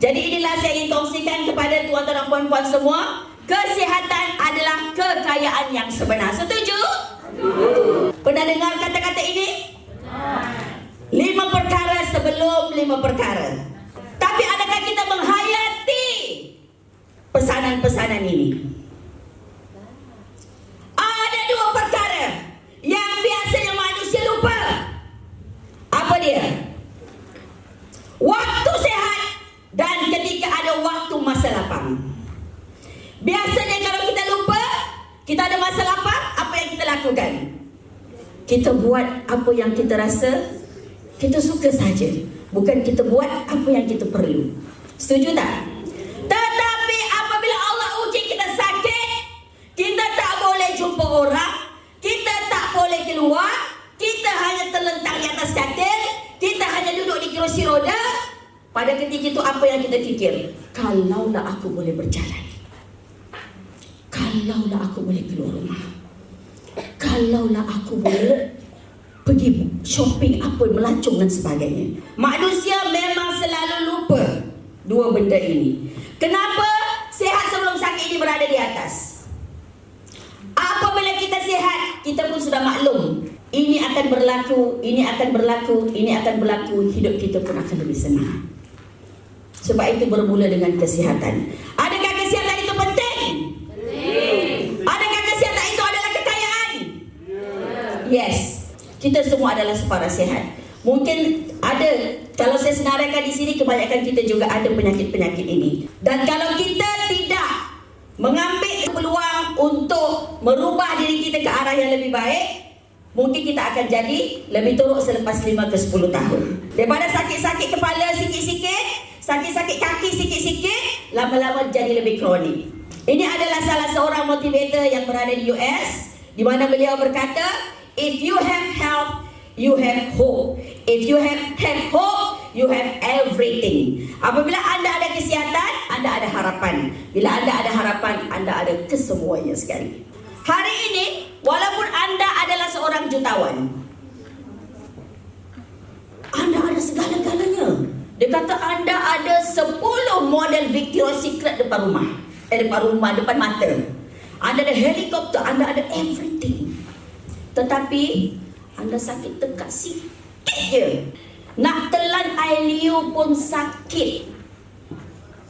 Jadi inilah saya ingin kongsikan kepada tuan-tuan dan puan-puan semua, kesihatan adalah kekayaan yang sebenar. Setuju? Pernah dengar kata-kata ini? 5 perkara sebelum 5 perkara. Tapi adakah kita menghayati pesanan-pesanan ini? Ada 2 perkara yang biasanya manusia lupa. Apa dia? Waktu sehat dan ketika ada waktu masa lapang. Biasanya kalau kita lupa, kita ada masa lapang, apa yang kita lakukan? Kita buat apa yang kita rasa kita suka saja, bukan kita buat apa yang kita perlu. Setuju tak? Tetapi apabila Allah uji kita sakit, kita tak boleh jumpa orang, kita tak boleh keluar, kita hanya terlentang di atas katil, kita hanya duduk di kerusi roda. Pada ketika itu apa yang kita fikir? Kalaulah aku boleh berjalan, kalaulah aku boleh keluar rumah, kalaulah aku boleh pergi shopping apa, melancong dan sebagainya. Manusia memang selalu lupa 2 benda ini. Kenapa sehat sebelum sakit ini berada di atas? Apabila kita sehat, kita pun sudah maklum ini akan berlaku, ini akan berlaku, ini akan berlaku, hidup kita pun akan lebih senang. Sebab itu bermula dengan kesihatan. Adakah kesihatan itu penting? Adakah kesihatan itu adalah kekayaan? Yes. Kita semua adalah separa sehat. Mungkin ada, kalau saya senaraikan di sini, kebanyakan kita juga ada penyakit-penyakit ini. Dan kalau kita tidak mengambil peluang untuk merubah diri kita ke arah yang lebih baik, mungkin kita akan jadi lebih teruk selepas 5 ke 10 tahun. Daripada sakit-sakit kepala sikit-sikit, sakit-sakit kaki sikit-sikit, lama-lama jadi lebih kronik. Ini adalah salah seorang motivator yang berada di US, di mana beliau berkata, if you have health, you have hope. If you have hope, you have everything. Apabila anda ada kesihatan, anda ada harapan. Bila anda ada harapan, anda ada kesemuanya sekali. Hari ini, walaupun anda adalah seorang jutawan, anda ada segala-galanya. Dia kata anda ada 10 model Victoria's Secret depan rumah. Depan mata. Anda ada helikopter, anda ada everything. Tetapi anda sakit tekak sikit je, nak telan air liur pun sakit.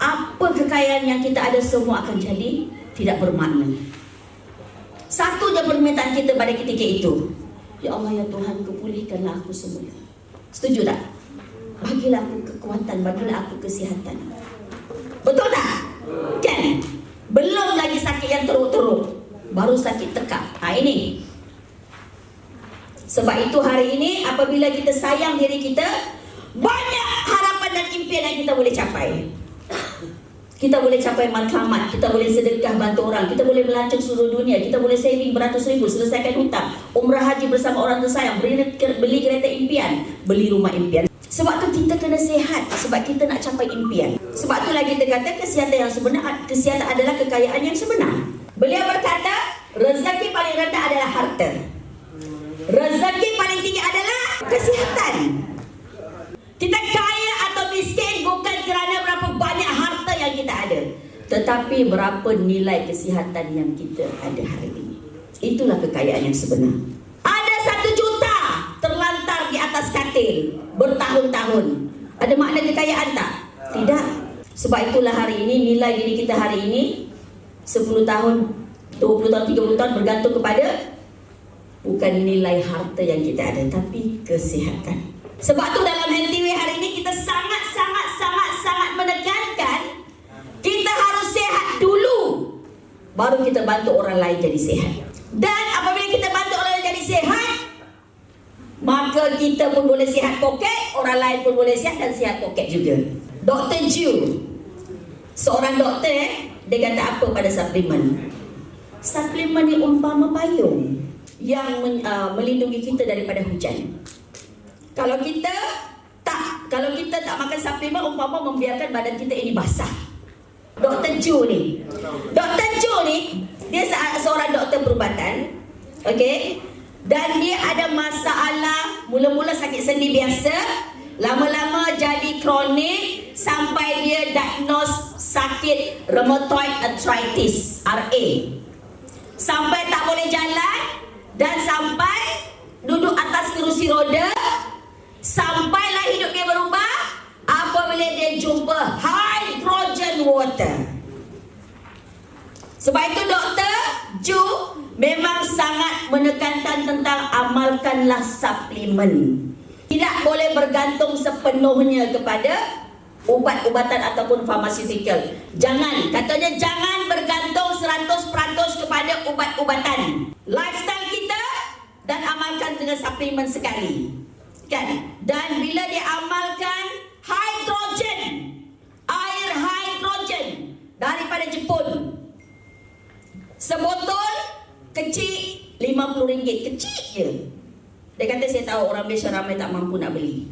Apa kekayaan yang kita ada semua akan jadi tidak bermakna. Satu je permintaan kita pada ketika itu, ya Allah ya Tuhan, pulihkanlah aku semula. Setuju tak? Bagilah aku kekuatan, bagilah aku kesihatan. Betul tak? Kan? Belum lagi sakit yang teruk-teruk, baru sakit tekak. Ini sebab itu hari ini apabila kita sayang diri kita, banyak harapan dan impian yang kita boleh capai. Kita boleh capai matlamat, kita boleh sedekah bantu orang, kita boleh melancong seluruh dunia, kita boleh saving beratus ribu, selesaikan hutang, umrah haji bersama orang tersayang, beli kereta impian, beli rumah impian. Sebab tu kita kena sehat, sebab kita nak capai impian. Sebab itulah kita kata kesihatan yang sebenar, kesihatan adalah kekayaan yang sebenar. Beliau berkata, rezeki paling rendah adalah harta. Rezeki paling tinggi adalah kesihatan. Kita kaya atau miskin bukan kerana berapa banyak harta yang kita ada, tetapi berapa nilai kesihatan yang kita ada hari ini. Itulah kekayaan yang sebenar. Ada 1 juta terlantar di atas katil bertahun-tahun. Ada makna kekayaan tak? Tidak. Sebab itulah hari ini nilai diri kita hari ini 10 tahun, 20 tahun, 30 tahun bergantung kepada bukan nilai harta yang kita ada, tapi kesihatan. Sebab tu dalam NTW hari ini kita sangat menekankan kita harus sehat dulu, baru kita bantu orang lain jadi sehat. Dan apabila kita bantu orang lain jadi sehat, maka kita pun boleh sihat poket, orang lain pun boleh sihat dan sihat poket juga. Dr. Ju, seorang doktor, dia kata apa pada suplemen? Suplemen ni umpama payung yang melindungi kita daripada hujan. Kalau kita tak makan suplemen, umpama membiarkan badan kita ini basah. Dr. Ju ni, dia seorang doktor perubatan, okey, dan dia ada masalah. Mula-mula sakit sendi biasa, lama-lama jadi kronik, sampai dia diagnose sakit rheumatoid arthritis, RA. Sampai tak boleh jalan dan sampai duduk atas kerusi roda, sampailah hidup dia berubah apabila dia jumpa hydrogen water. Sebab itu Dr. Ju memang sangat menekankan tentang amalkanlah suplemen. Tidak boleh bergantung sepenuhnya kepada ubat-ubatan ataupun pharmaceutical. Jangan, katanya jangan bergantung 100% kepada ubat-ubatan. Lifestyle kita dan amalkan dengan suplemen sekali. Kan? Dan bila dia amalkan hidrogen, air hidrogen daripada Jepun, sebotol kecil RM50, kecil je. Dia kata saya tahu orang Malaysia ramai tak mampu nak beli.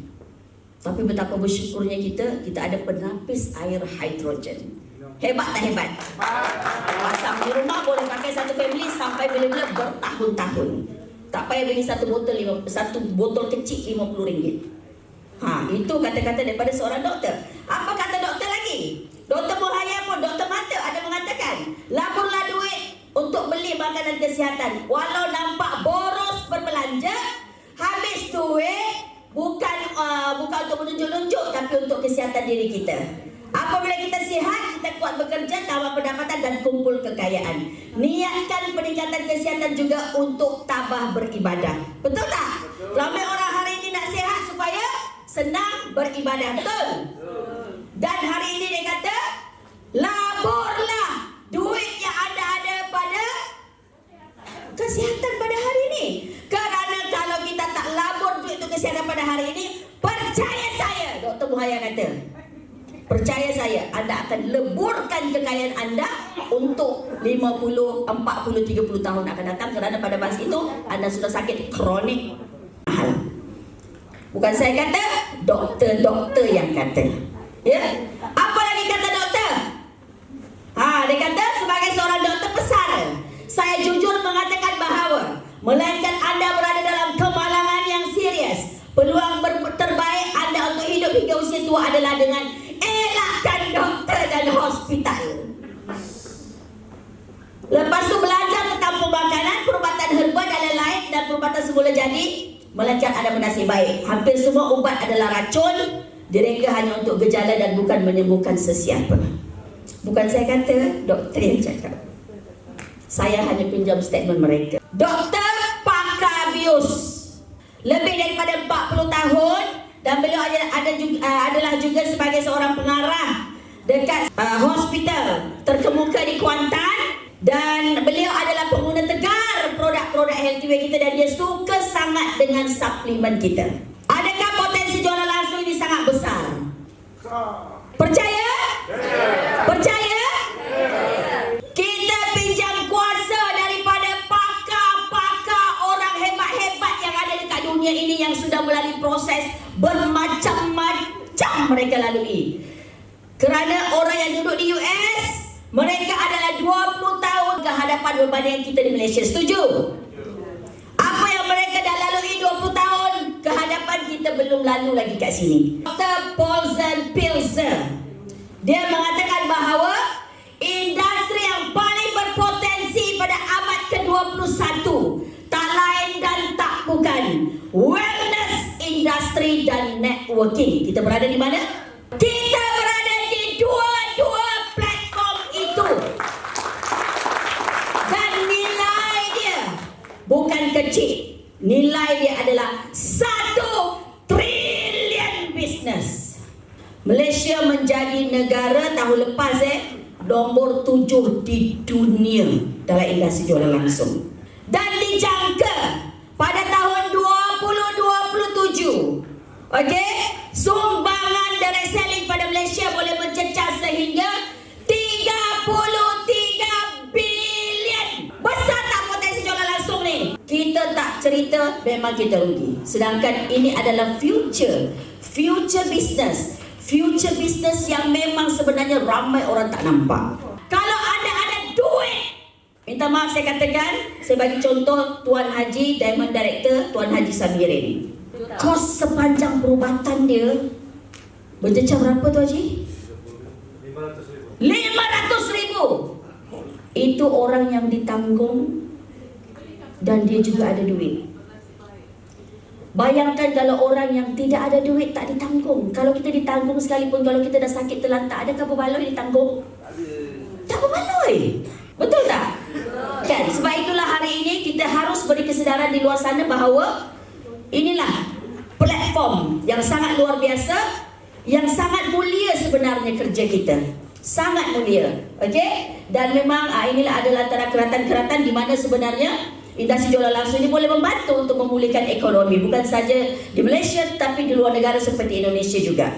Tapi betapa bersyukurnya kita ada penapis air hidrogen. Hebat tak hebat? Pasang di rumah boleh pakai satu family sampai bila-bila bertahun-tahun. Tak payah beli satu botol kecil RM50. Itu kata-kata daripada seorang doktor. Apa kata doktor lagi? Doktor Muhaya pun, doktor mata ada mengatakan, laburlah duit untuk beli makanan kesihatan. Walau nampak boros berbelanja, habis duit bukan untuk menunjuk-nunjuk, tapi untuk kesihatan diri kita. Apabila kita sihat, kita kuat bekerja, tambah pendapatan dan kumpul kekayaan. Niatkan peningkatan kesihatan juga untuk tabah beribadah. Betul tak? Ramai orang hari ini nak sihat supaya senang beribadah. Betul? Dan hari ini dia kata, laburlah duit yang anda ada pada kesihatan pada hari ini. Kerana kalau kita tak labur duit untuk kesihatan pada hari ini, percaya saya, Dr. Muhaya kata, percaya saya, anda akan leburkan kekayaan anda untuk 50, 40, 30 tahun akan datang. Kerana pada masa itu anda sudah sakit kronik mahal. Bukan saya kata, doktor-doktor yang kata. Ya? Apa lagi kata doktor? Dia kata sebagai seorang doktor besar, saya jujur mengatakan bahawa melainkan anda berada dalam kemalangan yang serius, peluang terbaik anda untuk hidup hingga usia tua adalah dengan elakkan doktor dan hospital. Lepas tu belajar tentang pembakaran, perubatan herba dan lain-lain, dan perubatan semula jadi, melainkan anda bernasib baik. Hampir semua ubat adalah racun, direka hanya untuk gejala dan bukan menyembuhkan sesiapa. Bukan saya kata, doktor yang cakap. Saya hanya pinjam statement mereka. Doktor pakar bius, lebih daripada 40 tahun, dan beliau adalah juga sebagai seorang pengarah dekat hospital terkemuka di Kuantan, dan beliau adalah pengguna tegar produk-produk Healthyway kita, dan dia suka sangat dengan suplemen kita. Adakah potensi jualan langsung ini sangat besar? Percaya? Percaya? Kita pinjam kuasa daripada pakar-pakar orang hebat-hebat yang ada dekat dunia ini, yang sudah melalui proses bermacam-macam mereka lalui. Kerana orang yang duduk di US, mereka adalah 20 tahun ke hadapan berbanding kita di Malaysia. Setuju? Apa yang mereka dah lalui 20 tahun ke hadapan, kita belum lalu lagi kat sini. Dr. Paulsen Pilzer, dia mengatakan bahawa industri yang paling berpotensi pada abad ke-21 tak lain dan tak bukan wellness industry dan networking. Kita berada di mana? Kita berada di dua-dua platform itu. Dan nilai dia bukan kecil. Nilai dia adalah 1 trilion bisnes. Malaysia menjadi negara tahun lepas nombor 7 di dunia dalam industri jualan langsung. Dan dijangka pada tahun 2027, sumbangan direct selling pada Malaysia boleh mencecah sehingga 33 bilion. Besar tak potensi jualan langsung ni? Kita tak cerita, memang kita rugi. Sedangkan ini adalah future business. Future business yang memang sebenarnya ramai orang tak nampak. Kalau anda ada duit, minta maaf saya katakan, saya bagi contoh Tuan Haji, Diamond Director Tuan Haji Samirin. Kos sepanjang perubatan dia Bercecah berapa tu Haji? 500,000. 500,000. Itu orang yang ditanggung dan dia juga ada duit. Bayangkan kalau orang yang tidak ada duit tak ditanggung. Kalau kita ditanggung sekalipun, kalau kita dah sakit terlantar, adakah berbaloi ditanggung? Tak berbaloi. Betul tak? Kan? Sebab itulah hari ini kita harus beri kesedaran di luar sana bahawa inilah platform yang sangat luar biasa, yang sangat mulia sebenarnya kerja kita. Sangat mulia. Okey? Dan memang inilah adalah antara keratan-keratan di mana sebenarnya industri jualan langsung ini boleh membantu untuk memulihkan ekonomi, bukan saja di Malaysia tapi di luar negara seperti Indonesia juga.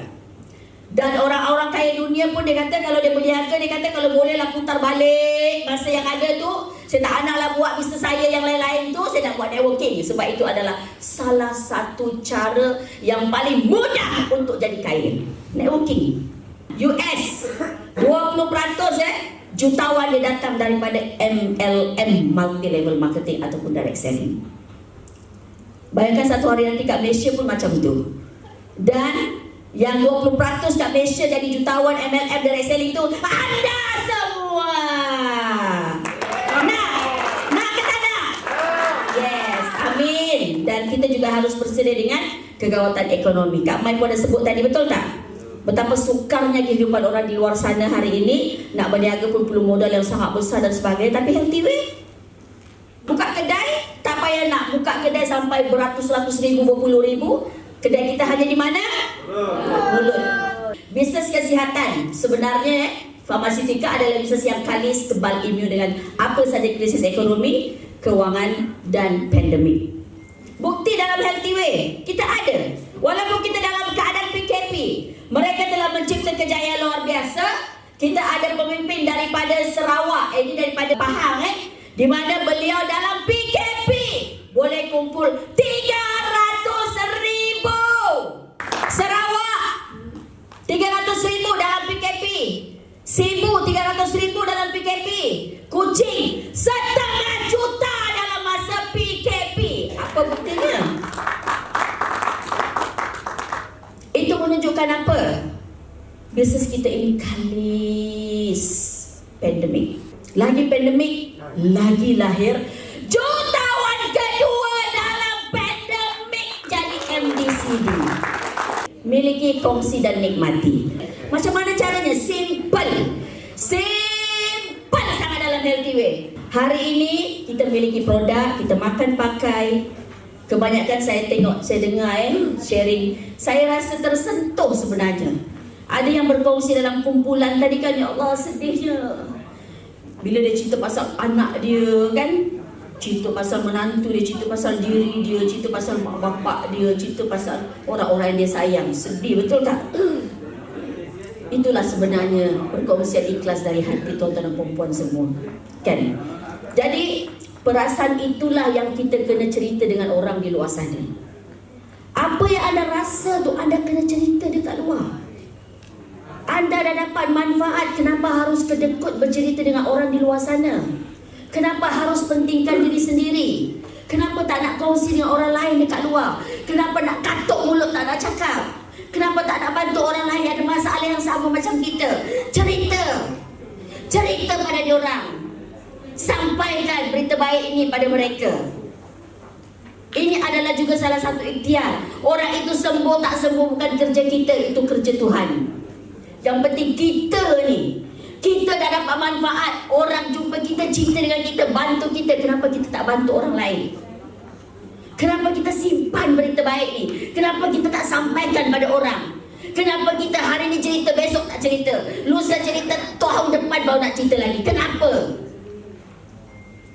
Dan orang-orang kaya dunia pun dia kata kalau dia berniaga, dia kata kalau bolehlah putar balik masa yang ada tu, saya tak naklah buat bisnes saya yang lain-lain tu, saya nak buat networking. Sebab itu adalah salah satu cara yang paling mudah untuk jadi kaya, networking. US 20% jutawan dia datang daripada MLM, multi level marketing ataupun direct selling. Bayangkan satu hari nanti kat Malaysia pun macam tu. Dan yang 20% kat Malaysia jadi jutawan MLM direct selling tu anda semua. Nak ke tak nak? Yes, amin. Dan kita juga harus bersedia dengan kegawatan ekonomi. Kak Mai pun ada sebut tadi, betul tak? Betapa sukarnya kehidupan orang di luar sana hari ini. Nak berniaga pun perlu modal yang sangat besar dan sebagainya. Tapi healthy way, buka kedai, tak payah nak buka kedai sampai beratus-ratus ribu, berpuluh ribu. Kedai kita hanya di mana? Mulut. Bisnes kesihatan sebenarnya farmaseutika adalah bisnes yang kalis kebal imun dengan apa saja krisis ekonomi, kewangan dan pandemik. Bukti dalam healthy way kita ada. Walaupun kita dalam keadaan PKP, mereka telah mencipta kejayaan luar biasa. Kita ada pemimpin daripada Sarawak, ini daripada Pahang, di mana beliau dalam PKP boleh kumpul 300,000. Sarawak 300,000 dalam PKP, Sibu 300,000 dalam PKP, Kuching 1,5 juta dalam masa PKP. Apa buktinya? Itu menunjukkan apa? Bisnes kita ini kalis pandemik. Lagi pandemik, lagi lahir jutawan kedua dalam pandemik jadi MDCD. Miliki, kongsi dan nikmati. Macam mana caranya? Simple. Simple sangat dalam healthy way. Hari ini kita miliki produk, kita makan pakai. Kebanyakan saya tengok, saya dengar sharing, saya rasa tersentuh sebenarnya. Ada yang berkongsi dalam kumpulan tadi kan, ya Allah sedihnya bila dia cerita pasal anak dia kan, cerita pasal menantu dia, cerita pasal diri dia, cerita pasal mak bapak dia, cerita pasal orang-orang yang dia sayang. Sedih, betul tak? Itulah sebenarnya perkongsian ikhlas dari hati tuan-tuan dan perempuan semua, kan? Jadi perasaan itulah yang kita kena cerita dengan orang di luar sana. Apa yang anda rasa tu anda kena cerita dekat luar. Anda dah dapat manfaat, kenapa harus kedekut bercerita dengan orang di luar sana? Kenapa harus pentingkan diri sendiri? Kenapa tak nak kongsi dengan orang lain dekat luar? Kenapa nak katuk mulut tak nak cakap? Kenapa tak nak bantu orang lain ada masalah yang sama macam kita? Cerita. Cerita pada diorang. Sampaikan berita baik ini pada mereka. Ini adalah juga salah satu ikhtiar. Orang itu sembuh tak sembuh bukan kerja kita, itu kerja Tuhan. Yang penting kita ni, kita dah dapat manfaat. Orang jumpa kita, cinta dengan kita, bantu kita. Kenapa kita tak bantu orang lain? Kenapa kita simpan berita baik ni? Kenapa kita tak sampaikan pada orang? Kenapa kita hari ni cerita, besok tak cerita, lusa cerita, tahun depan baru nak cerita lagi? Kenapa?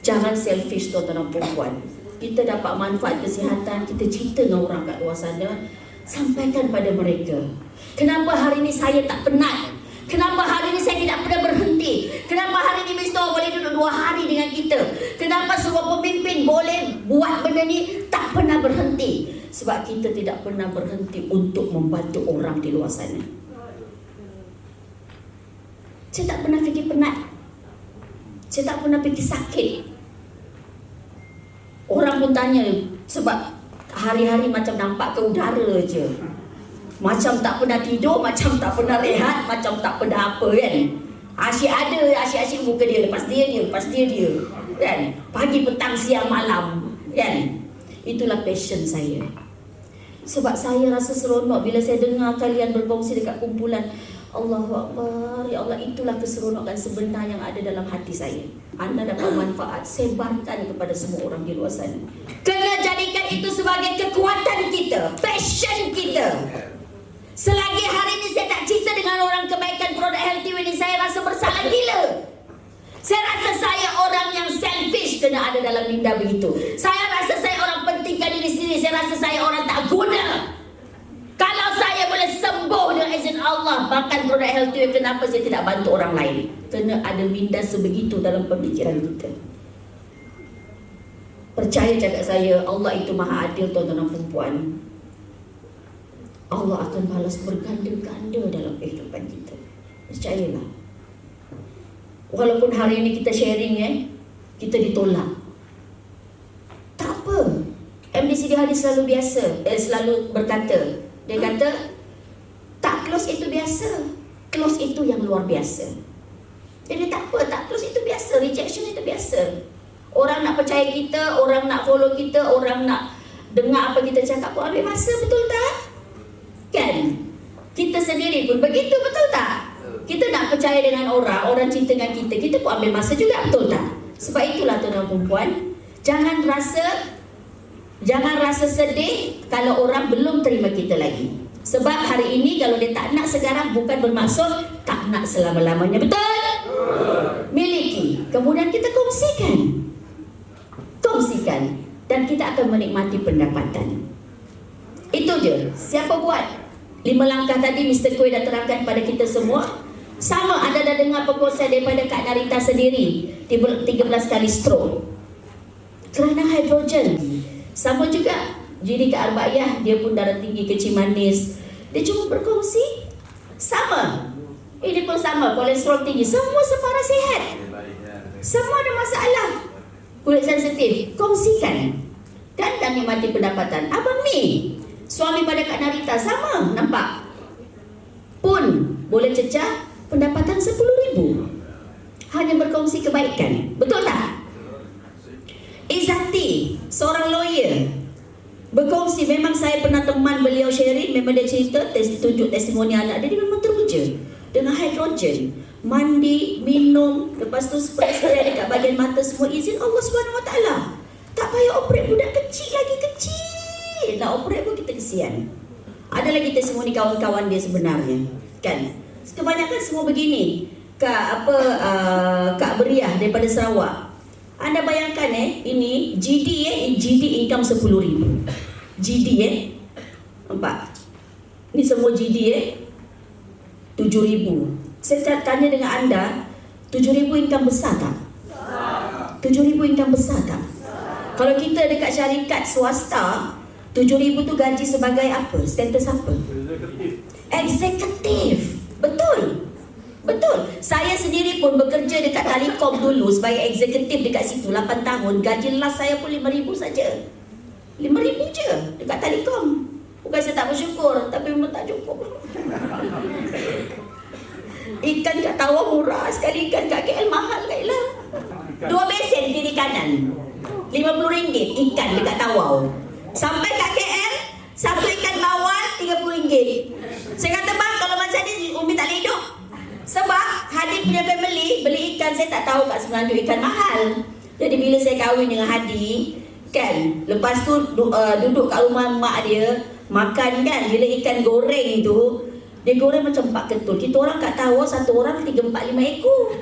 Jangan selfish tuan-tuan dan perempuan. Kita dapat manfaat kesihatan, kita cerita dengan orang kat luar sana, sampaikan pada mereka. Kenapa hari ini saya tak penat? Kenapa hari ini saya tidak pernah berhenti? Kenapa hari ini Mr. boleh duduk 2 hari dengan kita? Kenapa semua pemimpin boleh buat benda ni tak pernah berhenti? Sebab kita tidak pernah berhenti untuk membantu orang di luar sana. Saya tak pernah fikir penat. Saya tak pernah fikir sakit. Orang pun tanya, sebab hari-hari macam nampak ke udara je. Macam tak pernah tidur, macam tak pernah rehat, macam tak pernah apa kan. Asyik muka dia, lepas dia, kan. Pagi, petang, siang, malam, kan. Itulah passion saya. Sebab saya rasa seronok bila saya dengar kalian berkongsi dekat kumpulan. Allahu Akbar, ya Allah, itulah keseronokan sebenar yang ada dalam hati saya. Anda dapat manfaat, sebarkan kepada semua orang di luar sana. Kena jadikan itu sebagai kekuatan kita, passion kita. Selagi hari ini saya tak cerita dengan orang kebaikan produk Healthy ini, saya rasa bersalah gila. Saya rasa saya orang yang selfish kena ada dalam minda begitu. Saya rasa saya orang pentingkan diri sendiri. Saya rasa saya orang tak guna. Kalau saya boleh sembuh dengan izin Allah, bahkan produk Healthy, kenapa saya tidak bantu orang lain? Kena ada minda sebegitu dalam pemikiran kita. Percaya cakap saya, Allah itu maha adil tuan-tuan dan puan. Allah akan balas berganda-ganda dalam kehidupan kita. Percayalah. Walaupun hari ini kita sharing kita ditolak, tak apa. MD Siti Hadi selalu selalu berkata, dia kata, tak close itu biasa, close itu yang luar biasa. Jadi tak apa, tak close itu biasa, rejection itu biasa. Orang nak percaya kita, orang nak follow kita, orang nak dengar apa kita cakap pun ambil masa, betul tak? Kan? Kita sendiri pun begitu, betul tak? Kita nak percaya dengan orang cinta dengan kita pun ambil masa juga, betul tak? Sebab itulah tuan-tuan dan puan, jangan rasa sedih kalau orang belum terima kita lagi. Sebab hari ini kalau dia tak nak sekarang, bukan bermaksud tak nak selama-lamanya, betul? Miliki, kemudian kita kongsikan, dan kita akan menikmati pendapatan. Itu je. Siapa buat 5 langkah tadi Mr. Koi dah terangkan pada kita semua. Sama, anda dah dengar perkongsian daripada Kak Narita sendiri, 13 kali stroke kerana hidrogen. Sama juga jadi Kak Arbaiyah, dia pun darah tinggi, kecil manis. Dia cuma berkongsi. Sama, ini pun sama, kolesterol tinggi. Semua separa sihat, semua ada masalah. Kulit sensitif, kongsikan dan nikmati pendapatan. Abang Mi, suami pada Kak Narita, sama, nampak pun boleh cecah pendapatan 10,000 hanya berkongsi kebaikan, betul tak? Izzati, seorang lawyer, berkongsi. Memang saya pernah teman beliau sharing, memang dia cerita, tunjuk testimoni anak dia memang teruja dengan hidrogen. Mandi, minum, lepas tu spray dekat bahagian mata, semua izin Allah SWT. Tak payah operate, budak kecil lagi kecil. Nak operate pun kita kesian. Ada lagi testimoni kawan-kawan dia sebenarnya, kan? Kebanyakan semua begini. Kak Beriah daripada Sarawak. Anda bayangkan ini GD income 10,000. GD nampak? Ni semua GD 7,000. Saya tanya dengan anda, 7,000 income besar tak? 7,000 income besar tak? Kalau kita dekat syarikat swasta, 7,000 tu gaji sebagai apa? Status apa? Eksekutif. Betul. Saya sendiri pun bekerja dekat Telekom dulu sebagai eksekutif dekat situ 8 tahun. Gaji last saya pun 5,000 saja. 5,000 je dekat Telekom. Bukan saya tak bersyukur, tapi memang tak cukup. Ikan kat Tawau murah sekali, ikan kat KL mahal kailah. 2 besen kiri kanan, RM50 ikan dekat Tawau. Sampai kat KL, satu ikan bawal RM30. Saya kata, bang, kalau macam ni Umi tak boleh hidup. Sebab Hadi punya family beli ikan, saya tak tahu kat Semenanjung ikan mahal. Jadi bila saya kahwin dengan Hadi, kan, lepas tu duduk kat rumah mak dia, makan kan, bila ikan goreng tu, dia goreng macam 4 ketul. Kita orang kat Tawau, satu orang 3, 4, 5 ekor.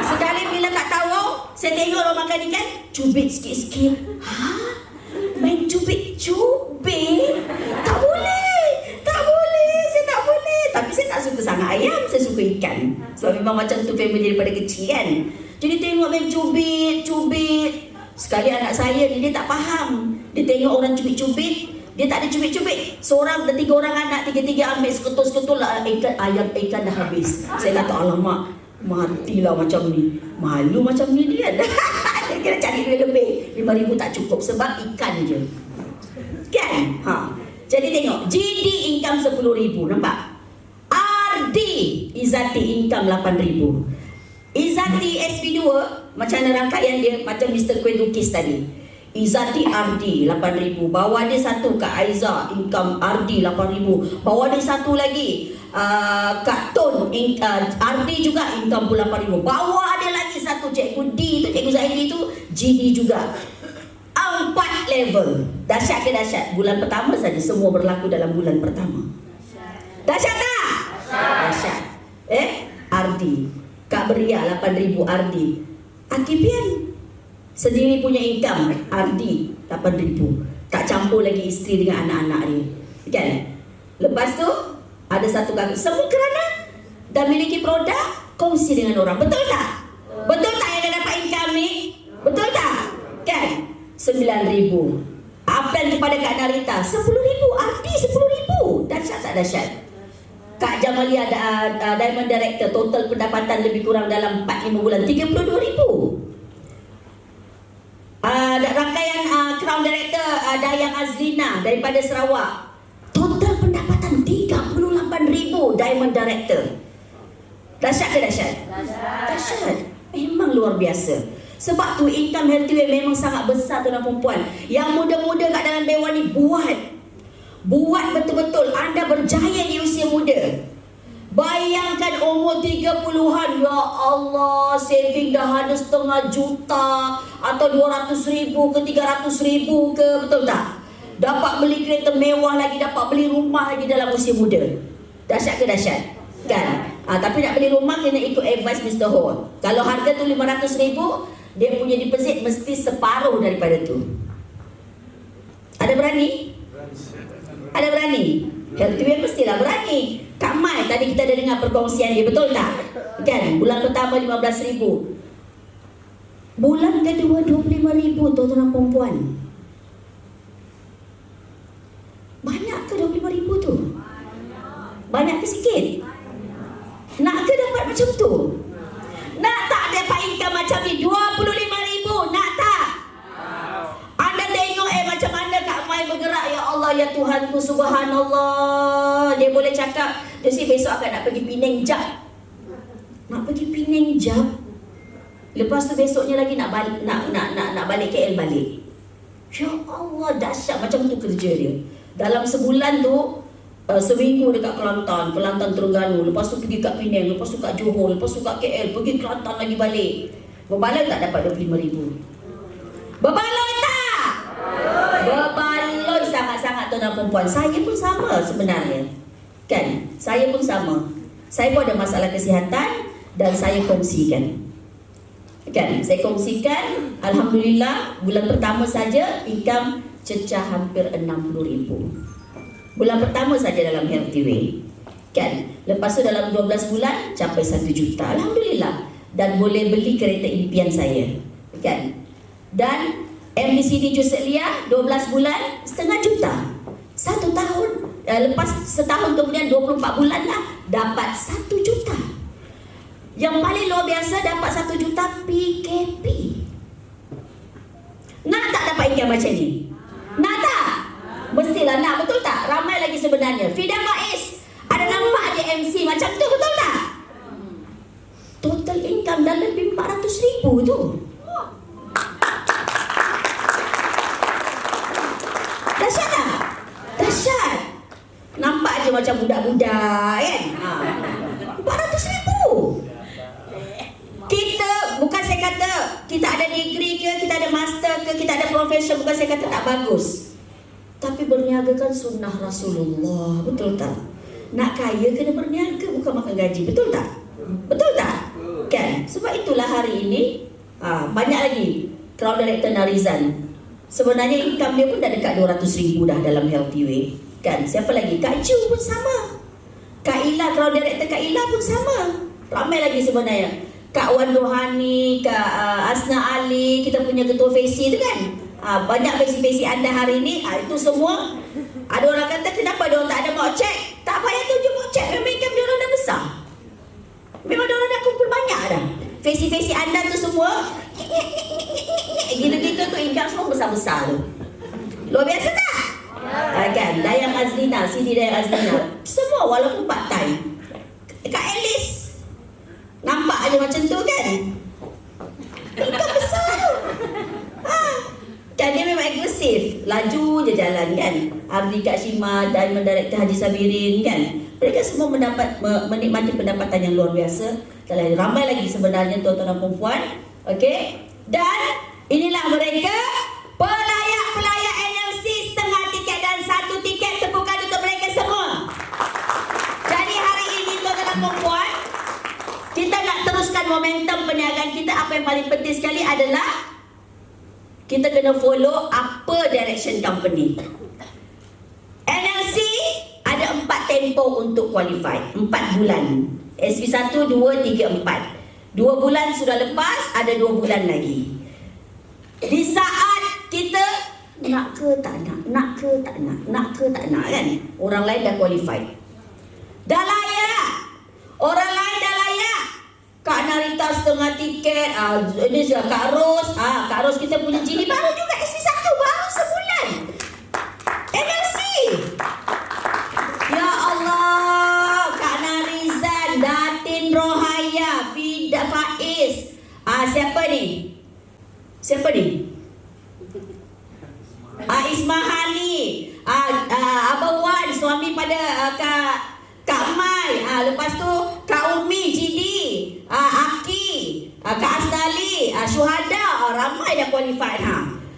Sekali bila kat Tawau, saya tengok orang makan ikan, cubit sikit-sikit. Main cubit-cubit? Tak boleh, saya tak boleh. Tapi saya tak suka sangat ayam, saya suka ikan. Sebab memang macam tu family daripada kecil kan. Jadi tengok main cubit. Sekali anak saya ni, dia tak faham. Dia tengok orang cubit-cubit, dia tak ada cubit-cubit. Seorang dan 3 orang anak, 3 ambil seketul-seketul lah ikan dah habis. Saya kata, alamak, matilah macam ni. Malu macam ni dia. Dia kira cari duit lebih. 5,000 tak cukup sebab ikan je. Kan? Jadi tengok, GD income 10,000, nampak? RD Izzati income 8,000. Izzati SP2 macam mana rangkaian dia, macam Mr. Kuih lukis tadi. Izzati RD 8,000. Bawah dia satu Kak Aiza income RD 8,000. Bawah dia satu lagi Kak Tun RD juga income pun 8,000. Bawah ada lagi satu Cikgu D tu, Cikgu Zahidi tu GD juga. 4 level. Dahsyat ke dahsyat? Bulan pertama saja semua berlaku dalam bulan pertama. Dahsyat tak? Dahsyat. RD Kak Beria 8,000 RD. Akibian sendiri punya income RD 8,000. Tak campur lagi isteri dengan anak-anak dia, kan? Lepas tu ada satu kakak, semua kerana dah miliki produk, kongsi dengan orang. Betul tak? Betul tak yang dah dapat income ni? Betul tak? Kan? 9,000. Apel kepada Kak Narita 10,000 RD 10,000. Dahsyat tak dahsyat? Kak Jamalia Diamond Director, total pendapatan lebih kurang dalam 4-5 bulan 32,000. Rangkaian Crown Director Dayang Azlina daripada Sarawak, total pendapatan 38,000 Diamond Director. Dahsyat ke dahsyat? Dahsyat. Memang luar biasa. Sebab tu income Healthyway memang sangat besar tuan-tuan dan puan. Yang muda-muda kat dalam dewan ni buat betul-betul. Anda berjaya di usia muda. Bayangkan umur 30-an, ya Allah, saving dah ada 500,000 atau 200,000 ke 300,000 ke, betul tak? Dapat beli kereta mewah lagi, dapat beli rumah lagi dalam usia muda. Dahsyat ke dahsyat? Kan? Tapi nak beli rumah kena ikut advice Mr. Ho. Kalau harga tu 500,000, dia punya deposit mesti separuh daripada tu. Ada berani? Ada berani? Healthyway mestilah berani. Kak Mai tadi kita ada dengar perkongsian dia, betul tak? Kan? Bulan pertama 15,000. Bulan kedua 25,000 tuan-tuan dan puan. Banyak ke 25,000 tu? Banyak ke sikit? Nak ke dapat macam tu? Nak tak dapat income macam ni 25,000? Nak tak? Anda tengok macam mana Kak Mai bergerak. Ya Allah, ya Tuhanku, subhanallah. Dia boleh cakap, dia si besok akan nak pergi Penang jap. Nak pergi Penang jap. Lepas tu besoknya lagi nak balik KL balik. Ya Allah, dahsyat. Macam tu kerja dia. Dalam sebulan tu, seminggu dekat Kelantan Terengganu, lepas tu pergi kat Penang, lepas tu kat Johor, lepas tu kat KL, pergi Kelantan lagi balik. Berbaloi tak dapat 25,000? Berbaloi tak? Berbaloi sangat-sangat tuan-tuan perempuan. Saya pun sama sebenarnya, kan? Saya pun sama. Saya pun ada masalah kesihatan dan saya kongsikan, kan? Saya kongsikan, alhamdulillah bulan pertama saja income cecah hampir 60,000. Bulan pertama saja dalam Healthyway, kan? Lepas tu dalam 12 bulan capai 1 juta, alhamdulillah. Dan boleh beli kereta impian saya, kan? Dan MDCD Juselia 12 bulan setengah juta. 1 tahun, lepas setahun kemudian 24 bulan lah dapat 1 juta. Yang paling luar biasa dapat 1 juta PKP. Nak tak dapat income macam ni? Nak tak? Mestilah nak, betul tak? Ramai lagi sebenarnya. Fida Faiz, ada nampak dia MC macam tu, betul tak? Total income dah lebih 400,000 tu. Dahsyat tak? Dahsyat. Nampak je macam budak-budak, kan? 400,000. Kita, bukan saya kata kita ada degree ke, kita ada master ke, kita ada profession, bukan saya kata tak bagus. Tapi berniaga kan sunnah Rasulullah, betul tak? Nak kaya kena berniaga, bukan makan gaji, betul tak? Betul tak? Kan? Sebab itulah hari ini banyak lagi Crown Director Narizan. Sebenarnya income dia pun dah dekat 200,000 dah dalam Healthyway, kan? Siapa lagi? Kak Ju pun sama. Kak Ila, Crown Director Kak Ila pun sama. Ramai lagi sebenarnya. Kak Wan Rohani, Kak Asna Ali, kita punya ketua Faisi tu kan? Banyak Faisi-Faisi anda hari ini, itu semua. Ada orang kata kenapa dia tak ada bawa cek? Tak payah tunjuk bawa cek, memang income dia orang dah besar. Memang dia orang dah kumpul banyak dah. Faisi-Faisi anda tu semua gitu-gitu tu income semua besar-besar tu. Luar biasa tak? Kan? Dayang Azlina, Siti Dayang Azlina. Semua walaupun part time. Kak Alice. Nampak aja macam tu kan? Income besar tu. Kan dia memang agresif. Laju je jalan kan. Ardi Kak Shima dan Director Haji Sabirin kan. Mereka semua menikmati pendapatan yang luar biasa. Dan ramai lagi sebenarnya tuan-tuan dan perempuan. Okey. Dan inilah mereka, pelayak-pelayak NLC setengah tiket dan 1 tiket. Tepukan untuk mereka semua. Jadi hari ini tuan-tuan dan perempuan, kita nak teruskan momentum perniagaan kita. Apa yang paling penting sekali adalah kita kena follow apa direction company. NLC ada 4 tempo untuk qualify, 4 bulan. SV1, 2, 3, 4. 2 bulan sudah lepas, ada 2 bulan lagi. Di saat kita nak ke tak nak, nak ke tak nak, nak ke tak nak kan, orang lain dah qualify. Dah layak. Orang lain dah layak. Kak Narita setengah tiket, ini sudah Kak Ros, Kak Ros kita punya jini baru juga SV1, baru sebulan. NLC. Ya Allah, Kak Narizan, Datin Rohaya, Fida Faiz. Siapa ni? Siapa ni? Ismahali. Abang Wan, suami pada Kak Mai. Lepas tu Kak Umi Jidi, Aki, Kak Asnali, Syuhada. Ramai dah qualified.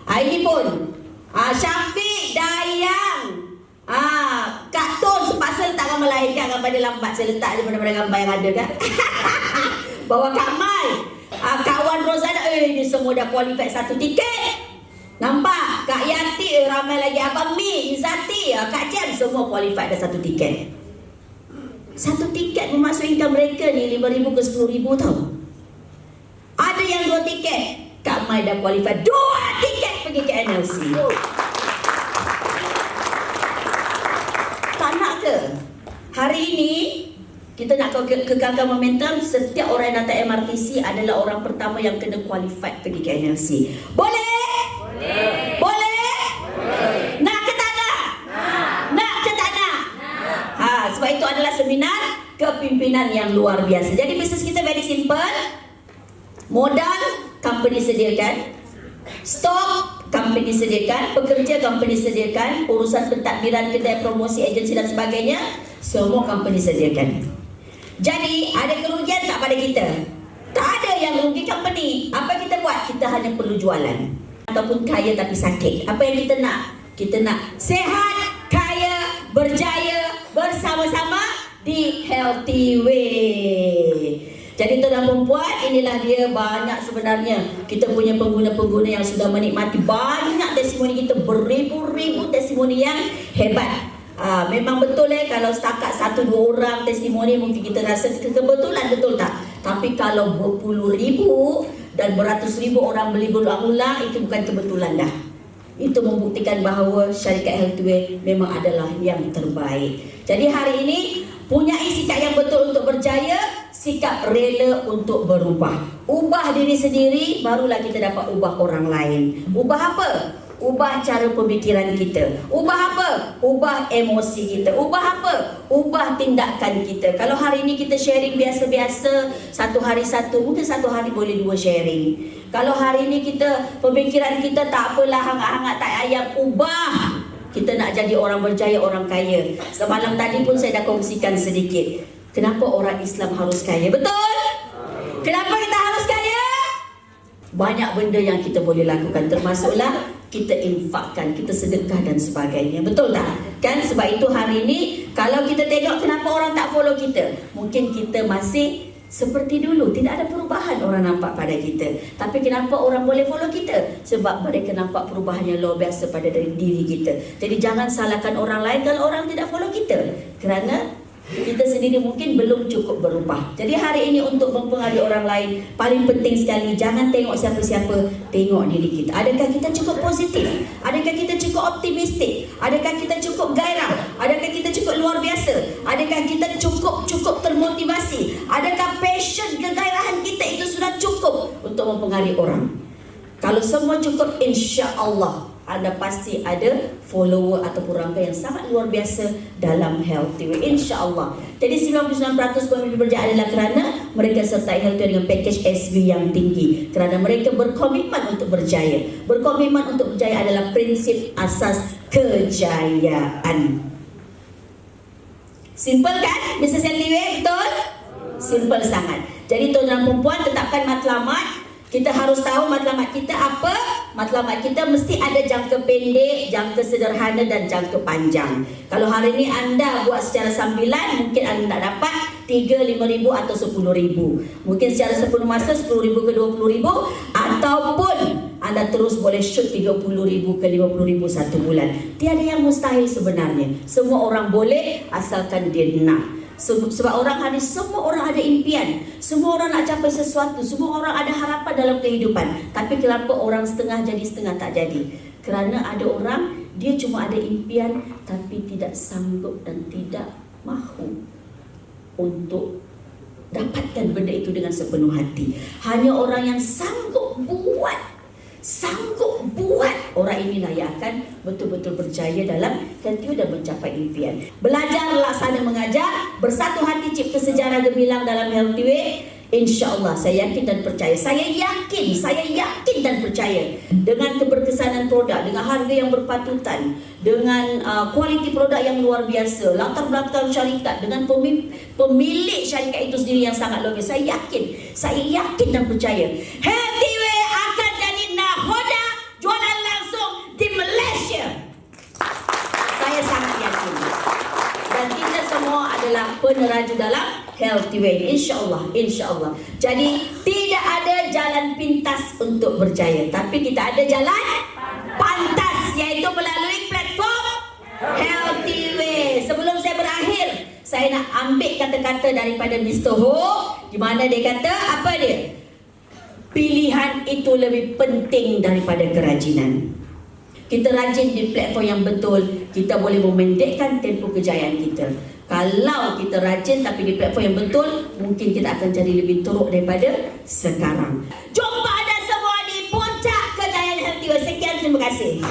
Ini pun Syafiq, Dayang, Kak Tun terpaksa letakkan melahirkan gambar dia lambat. Saya letak je pada gambar yang ada kan. Bawa Kak Mai, Kak Wan Rozana. Ini semua dah qualified 1 tiket. Nampak? Kak Yati, ramai lagi. Abang Mi, Izzati, Kak Jam, semua qualified dah 1 tiket. 1 tiket bermaksud income mereka ni 5,000 ke 10,000 tau. Ada yang 2 tiket. Kak Mai dah qualify 2 tiket pergi ke NLC. Tak nak ke? Hari ini kita nak kekalkan momentum. Setiap orang yang datang MRTC adalah orang pertama yang kena qualified pergi ke NLC. Boleh? Boleh. Boleh? Nak ke tak nak? Nak ke tak nak? Sebab itu adalah seminar kepimpinan yang luar biasa. Jadi bisnes kita very simple. Modal company sediakan, stok company sediakan, pekerja company sediakan, urusan pentadbiran kedai, promosi, agensi dan sebagainya, semua company sediakan. Jadi ada kerugian tak pada kita? Tak ada yang rugi company. Apa kita buat? Kita hanya perlu jualan. Ataupun kaya tapi sakit. Apa yang kita nak? Kita nak sehat, kaya, berjaya bersama-sama di Healthy Way. Jadi tuan dan perempuan, inilah dia banyak sebenarnya kita punya pengguna-pengguna yang sudah menikmati. Banyak testimoni kita, beribu-ribu testimoni yang hebat. Memang betul kalau setakat 1-2 orang testimoni mungkin kita rasa kebetulan, betul tak? Tapi kalau berpuluh ribu dan beratus ribu orang beli berulang-ulang, itu bukan kebetulan dah. Itu membuktikan bahawa syarikat Healthway memang adalah yang terbaik. Jadi hari ini punyai sikap yang betul untuk berjaya, sikap rela untuk berubah. Ubah diri sendiri, barulah kita dapat ubah orang lain. Ubah apa? Ubah cara pemikiran kita. Ubah apa? Ubah emosi kita. Ubah apa? Ubah tindakan kita. Kalau hari ini kita sharing biasa-biasa, satu hari satu, mungkin satu hari boleh 2 sharing. Kalau hari ini kita, pemikiran kita tak apalah, hangat-hangat tak ayam, ubah. Kita nak jadi orang berjaya, orang kaya. Semalam tadi pun saya dah kongsikan sedikit. Kenapa orang Islam harus kaya? Betul? Kenapa kita harus kaya? Banyak benda yang kita boleh lakukan, termasuklah kita infakkan, kita sedekah dan sebagainya. Betul tak? Kan sebab itu hari ini kalau kita tengok kenapa orang tak follow kita, mungkin kita masih seperti dulu, tidak ada perubahan orang nampak pada kita. Tapi kenapa orang boleh follow kita? Sebab mereka nampak perubahan yang luar biasa pada diri kita. Jadi jangan salahkan orang lain kalau orang tidak follow kita, kerana kita sendiri mungkin belum cukup berubah. Jadi hari ini untuk mempengaruhi orang lain, paling penting sekali jangan tengok siapa-siapa, tengok diri kita. Adakah kita cukup positif? Adakah kita cukup optimistik? Adakah kita cukup gairah? Adakah kita cukup luar biasa? Adakah kita cukup termotivasi? Adakah passion, kegairahan kita itu sudah cukup untuk mempengaruhi orang? Kalau semua cukup, insya Allah anda pasti ada follower ataupun rangka yang sangat luar biasa dalam Healthyway, insya-Allah. Jadi 99% pemimpin berjaya adalah kerana mereka sertai Healthyway dengan package SV yang tinggi, kerana mereka berkomitmen untuk berjaya. Berkomitmen untuk berjaya adalah prinsip asas kejayaan. Simple kan Mrs. Healthyway, betul? Simple sangat. Jadi tuan-tuan dan perempuan, tetapkan matlamat. Kita harus tahu matlamat kita apa. Matlamat kita mesti ada jangka pendek, jangka sederhana dan jangka panjang. Kalau hari ini anda buat secara sambilan, mungkin anda tak dapat 3, 5,000 atau 10,000. Mungkin secara sepenuh masa 10,000 ke 20,000, ataupun anda terus boleh shoot 30,000 ke 50,000 satu bulan. Tiada yang mustahil sebenarnya. Semua orang boleh asalkan dia nak. Sebab orang hari semua orang ada impian, semua orang nak capai sesuatu, semua orang ada harapan dalam kehidupan. Tapi kenapa orang setengah jadi setengah tak jadi? Kerana ada orang dia cuma ada impian tapi tidak sanggup dan tidak mahu untuk dapatkan benda itu dengan sepenuh hati. Hanya orang yang sanggup buat, orang inilah yang akan betul-betul berjaya dalam Healthyway dan mencapai impian. Belajar, laksana, mengajar, bersatu hati cipta sejarah gemilang dalam Healthyway. InsyaAllah saya yakin dan percaya. Saya yakin dan percaya dengan keberkesanan produk, dengan harga yang berpatutan, dengan kualiti produk yang luar biasa, latar belakang syarikat, dengan pemilik syarikat itu sendiri yang sangat luar biasa. Saya yakin dan percaya Healthyway akan jadi nahoda jualan langsung di Malaysia. Saya sangat yakin. Dan kita semua adalah peneraju dalam Healthyway, insya-Allah. Jadi tidak ada jalan pintas untuk berjaya, tapi kita ada jalan pantas, iaitu melalui platform Healthyway. Sebelum saya berakhir, saya nak ambil kata-kata daripada Mr. Ho, di mana dia kata apa dia? Pilihan itu lebih penting daripada kerajinan. Kita rajin di platform yang betul, kita boleh memendekkan tempoh kejayaan kita. Kalau kita rajin tapi di platform yang betul, mungkin kita akan jadi lebih teruk daripada sekarang. Jumpa anda semua di puncak kejayaan Healthyway. Sekian, terima kasih.